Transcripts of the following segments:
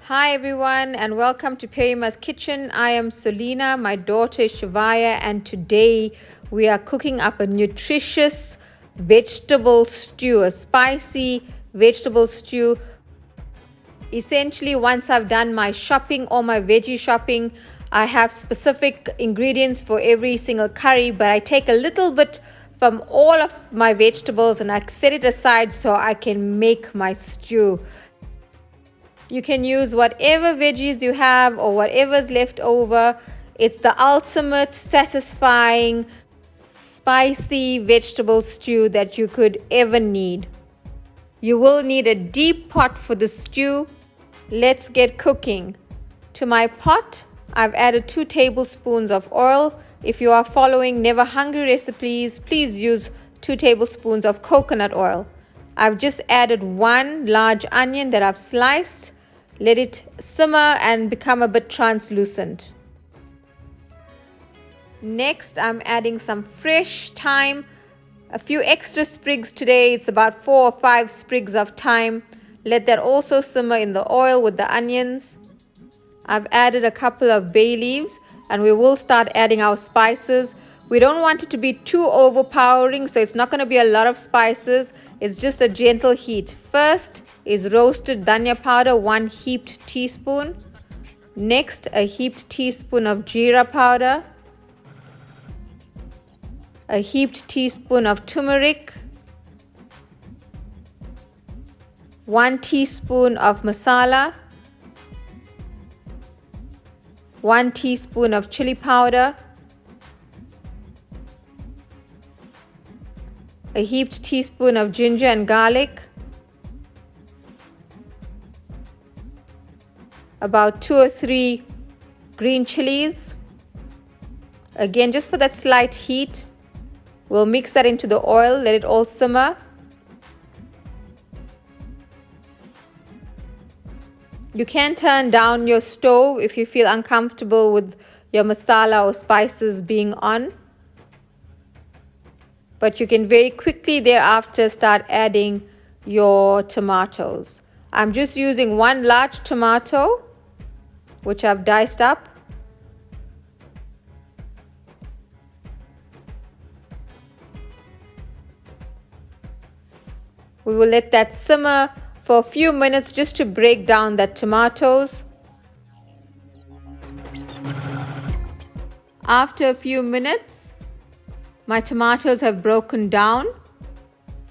Hi everyone and welcome to Perima's kitchen. I am Selena, my daughter is Shivaya, and today we are cooking up a nutritious vegetable stew, a spicy vegetable stew. Essentially, once I've done my shopping or my veggie shopping, I have specific ingredients for every single curry, but I take a little bit from all of my vegetables and I set it aside so I can make my stew. You can use whatever veggies you have or whatever's left over. It's the ultimate satisfying, spicy vegetable stew that you could ever need. You will need a deep pot for the stew. Let's get cooking. To my pot, I've added 2 tablespoons of oil. If you are following Never Hungry recipes, please use 2 tablespoons of coconut oil. I've just added 1 large onion that I've sliced. Let it simmer and become a bit translucent. Next, I'm adding some fresh thyme, a few extra sprigs today. It's about 4 or 5 sprigs of thyme. Let that also simmer in the oil with the onions. I've added a couple of bay leaves and we will start adding our spices. We don't want it to be too overpowering, so it's not going to be a lot of spices. It's just a gentle heat. First is roasted dhania powder, 1 heaped teaspoon. Next, a heaped teaspoon of jeera powder. A heaped teaspoon of turmeric. 1 teaspoon of masala. 1 teaspoon of chili powder. A heaped teaspoon of ginger and garlic. About 2 or 3 green chillies. Again, just for that slight heat. We'll mix that into the oil, let it all simmer. You can turn down your stove if you feel uncomfortable with your masala or spices being on. But you can very quickly thereafter start adding your tomatoes. I'm just using 1 large tomato, which I've diced up. We will let that simmer for a few minutes just to break down the tomatoes. After a few minutes, my tomatoes have broken down.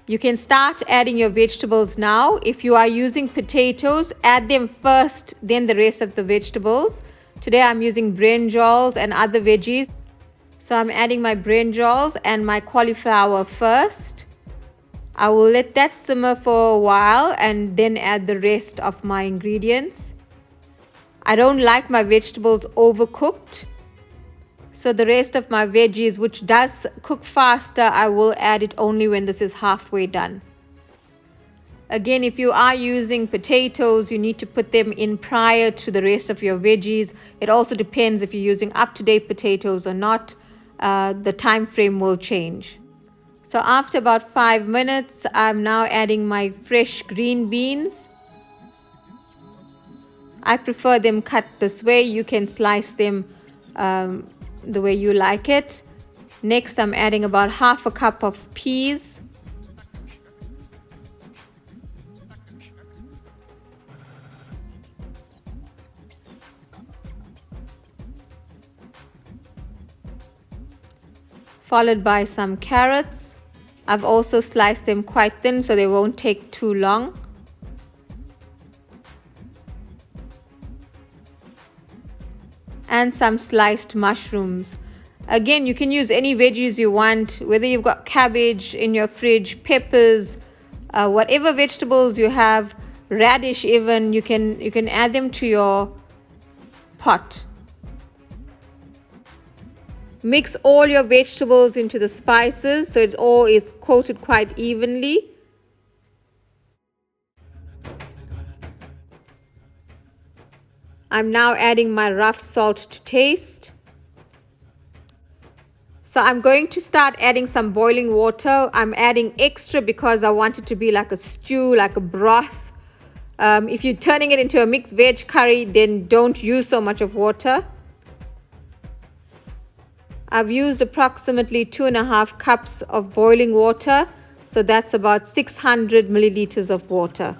You can start adding your vegetables now. If you are using potatoes, add them first, then the rest of the vegetables. Today I'm using brinjals and other veggies. So I'm adding my brinjals and my cauliflower first. I will let that simmer for a while and then add the rest of my ingredients. I don't like my vegetables overcooked. So the rest of my veggies, which does cook faster, I will add it only when this is halfway done. Again, if you are using potatoes, you need to put them in prior to the rest of your veggies. It also depends if you're using up-to-date potatoes or not. The time frame will change. So after about 5 minutes, I'm now adding my fresh green beans. I prefer them cut this way. You can slice them the way you like it. Next, I'm adding about half a cup of peas. Followed by some carrots. I've also sliced them quite thin so they won't take too long. And some sliced mushrooms. Again, you can use any veggies you want, whether you've got cabbage in your fridge, peppers, whatever vegetables you have, radish even, you can add them to your pot. Mix all your vegetables into the spices so it all is coated quite evenly. I'm now adding my rough salt to taste. So I'm going to start adding some boiling water. I'm adding extra because I want it to be like a stew, like a broth. If you're turning it into a mixed veg curry, then don't use so much of water. I've used approximately 2.5 cups of boiling water, so that's about 600 milliliters of water.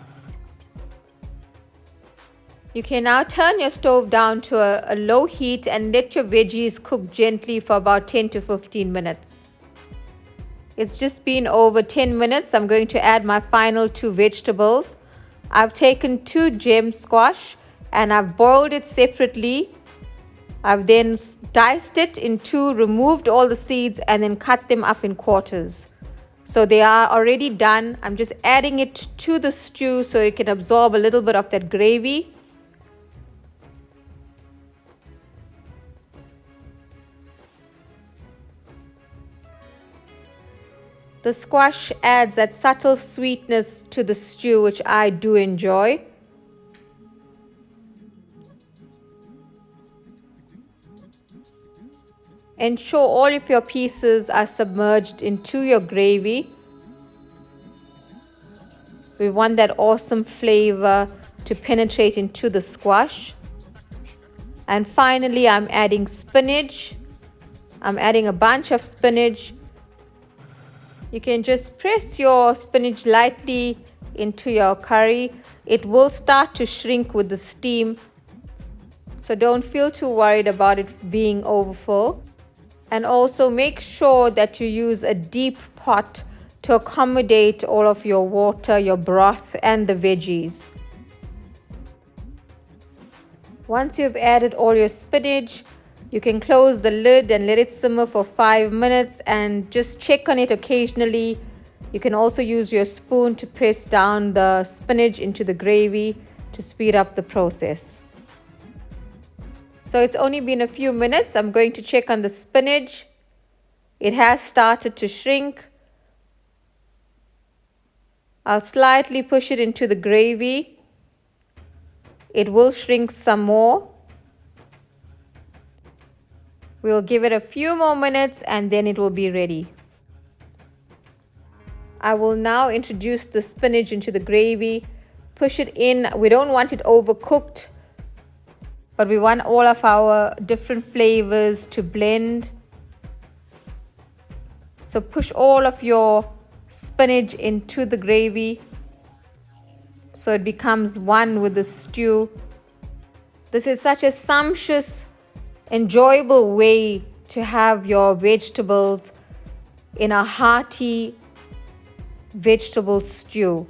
You can now turn your stove down to a low heat and let your veggies cook gently for about 10 to 15 minutes. It's just been over 10 minutes. I'm going to add my final 2 vegetables. I've taken 2 gem squash and I've boiled it separately. I've then diced it in 2, removed all the seeds and then cut them up in quarters. So they are already done. I'm just adding it to the stew so it can absorb a little bit of that gravy. The squash adds that subtle sweetness to the stew, which I do enjoy. Ensure all of your pieces are submerged into your gravy. We want that awesome flavor to penetrate into the squash. And finally, I'm adding spinach. I'm adding a bunch of spinach. You can just press your spinach lightly into your curry. It will start to shrink with the steam, so don't feel too worried about it being overfull. And also make sure that you use a deep pot to accommodate all of your water, your broth, and the veggies. Once you've added all your spinach, you can close the lid and let it simmer for 5 minutes and just check on it occasionally. You can also use your spoon to press down the spinach into the gravy to speed up the process. So it's only been a few minutes. I'm going to check on the spinach. It has started to shrink. I'll slightly push it into the gravy. It will shrink some more. We'll give it a few more minutes and then it will be ready. I will now introduce the spinach into the gravy. Push it in. We don't want it overcooked, but we want all of our different flavors to blend. So push all of your spinach into the gravy so it becomes one with the stew. This is such a sumptuous, enjoyable way to have your vegetables in a hearty vegetable stew.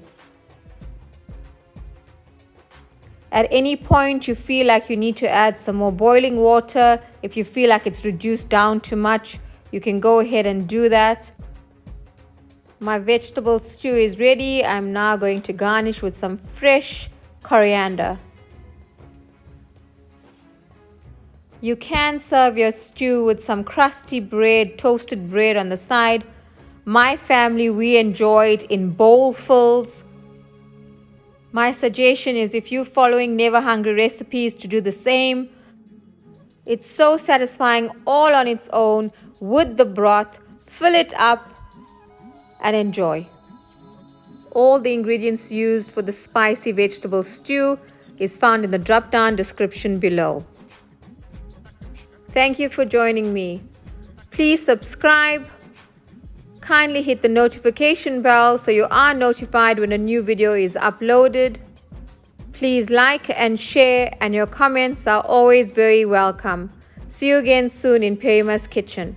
At any point you feel like you need to add some more boiling water, if you feel like it's reduced down too much, you can go ahead and do that. My vegetable stew is ready. I'm now going to garnish with some fresh coriander. You can serve your stew with some crusty bread, toasted bread on the side. My family, we enjoy it in bowlfuls. My suggestion is, if you're following Never Hungry recipes, to do the same. It's so satisfying all on its own with the broth. Fill it up and enjoy. All the ingredients used for the spicy vegetable stew is found in the drop-down description below. Thank you for joining me. Please subscribe. Kindly hit the notification bell so you are notified when a new video is uploaded. Please like and share, and your comments are always very welcome. See you again soon in Perima's kitchen.